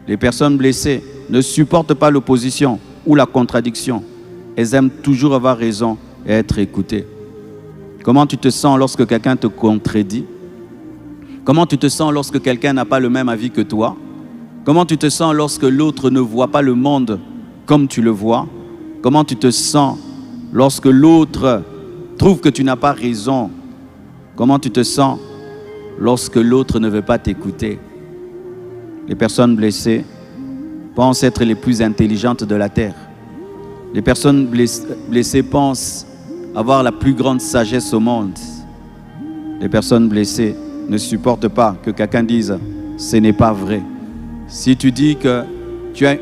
Les personnes blessées ne supportent pas l'opposition ou la contradiction. Elles aiment toujours avoir raison et être écoutées. Comment tu te sens lorsque quelqu'un te contredit? Comment tu te sens lorsque quelqu'un n'a pas le même avis que toi? Comment tu te sens lorsque l'autre ne voit pas le monde comme tu le vois? Comment tu te sens lorsque l'autre trouve que tu n'as pas raison? Comment tu te sens lorsque l'autre ne veut pas t'écouter? Les personnes blessées pensent être les plus intelligentes de la terre. Les personnes blessées pensent avoir la plus grande sagesse au monde. Les personnes blessées ne supportent pas que quelqu'un dise « ce n'est pas vrai ». Si tu dis que tu as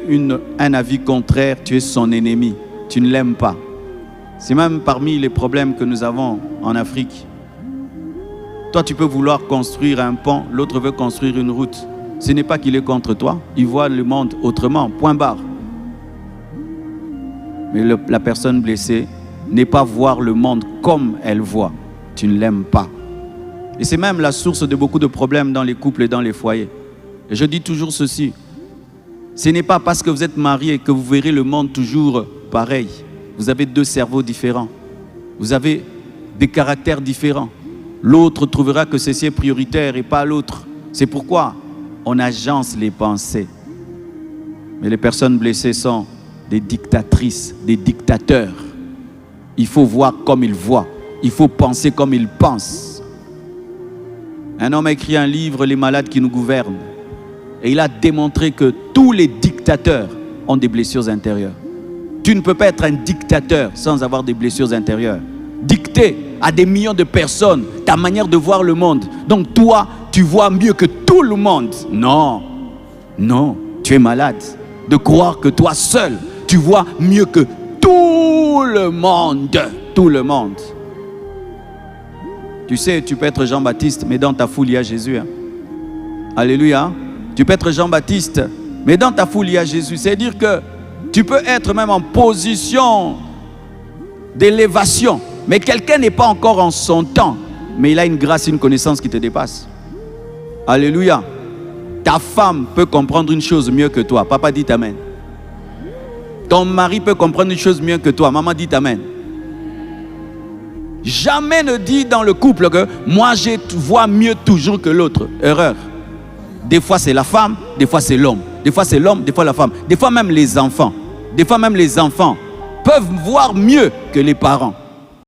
un avis contraire, tu es son ennemi, tu ne l'aimes pas. C'est même parmi les problèmes que nous avons en Afrique. Toi, tu peux vouloir construire un pont, l'autre veut construire une route. Ce n'est pas qu'il est contre toi, il voit le monde autrement, point barre. Mais la personne blessée n'est pas voir le monde comme elle voit. Tu ne l'aimes pas. Et c'est même la source de beaucoup de problèmes dans les couples et dans les foyers. Et je dis toujours ceci. Ce n'est pas parce que vous êtes mariés que vous verrez le monde toujours pareil. Vous avez deux cerveaux différents. Vous avez des caractères différents. L'autre trouvera que ceci est prioritaire et pas l'autre. C'est pourquoi on agence les pensées. Mais les personnes blessées sont des dictatrices, des dictateurs. Il faut voir comme ils voient. Il faut penser comme ils pensent. Un homme a écrit un livre, Les malades qui nous gouvernent. Et il a démontré que tous les dictateurs ont des blessures intérieures. Tu ne peux pas être un dictateur sans avoir des blessures intérieures. Dicter à des millions de personnes ta manière de voir le monde. Donc toi, tu vois mieux que tout le monde. Non, non, tu es malade de croire que toi seul, tu vois mieux que tout le monde. Tout le monde. Tu sais, tu peux être Jean-Baptiste, mais dans ta foule, il y a Jésus. Hein. Alléluia. Tu peux être Jean-Baptiste, mais dans ta foule, il y a Jésus. C'est-à-dire que tu peux être même en position d'élévation, mais quelqu'un n'est pas encore en son temps, mais il a une grâce, une connaissance qui te dépasse. Alléluia. Ta femme peut comprendre une chose mieux que toi. Papa dit amen. Ton mari peut comprendre une chose mieux que toi. Maman dit amen. Jamais ne dis dans le couple que moi je vois mieux toujours que l'autre. Erreur. Des fois c'est la femme, des fois c'est l'homme. Des fois c'est l'homme, des fois la femme. Des fois même les enfants. Des fois même les enfants peuvent voir mieux que les parents.